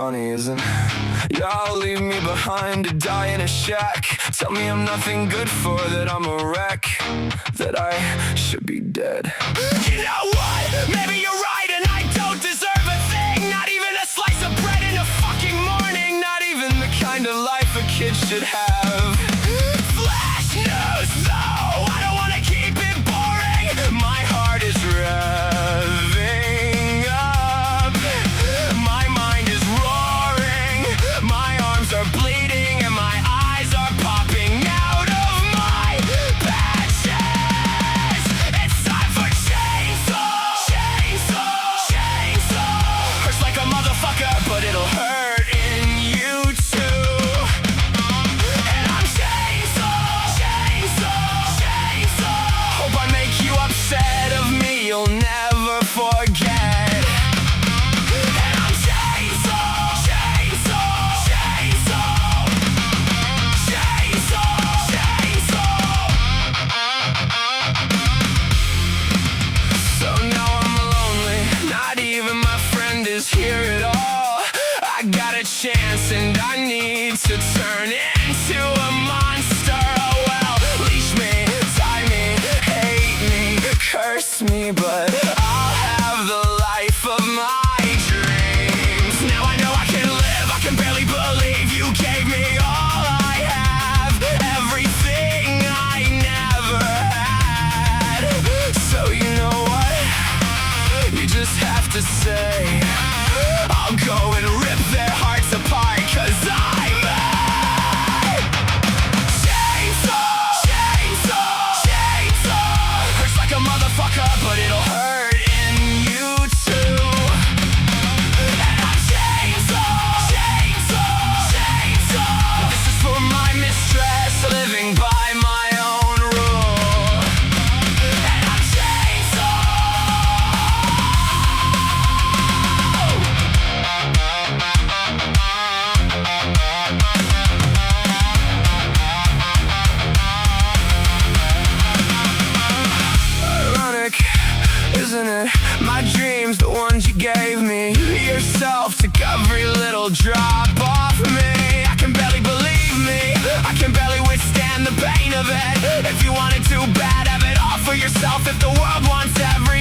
funny, isn't it? Y'all leave me behind to die in a shack. Tell me I'm nothing good for, that I'm a wreck, that I should be dead. You know what? Maybe you're right and I don't deserve a thing. Not even a slice of bread in the fucking morning. Not even the kind of life a kid should have. Flash news though, I don't wanna keep it boring. My heart is revving up, my mind is roaring, my arms are bleeding and my eyes are popping out of my patches. It's time for chainsaw, chainsaw, chainsaw. Hurts like a motherfucker, but it'll hurt in you too. And I'm chainsaw, chainsaw, chainsaw. Hope I make you upset, of me you'll never forget. And I'm chainsaw, chainsaw, chainsaw, chainsaw, chainsaw. So now I'm lonely, not even my friend is here at all. I got a chance and I need to turn into a monster. Oh well, leash me, tie me, hate me, curse me, but I'll have the life of my dreams. Now I know I can live, I can barely believe you gave me all I have, everything I never had. So you know what? You just have to say, I'll go and rip their hearts apart, 'cause I'm Chainsaw, chainsaw, chainsaw. hurts like a motherfucker, but it'll hurt in you too. And I'm chainsaw, chainsaw, chainsaw. This is for my mistress, living by my own rule. And I'm chainsaw. Ironic, isn't it? My dreams, the ones you gave me, yourself took every little drop off me. I can barely believe me, I can barely withstand the pain of it. If you want it too bad, have it all for yourself. If the world wants everything,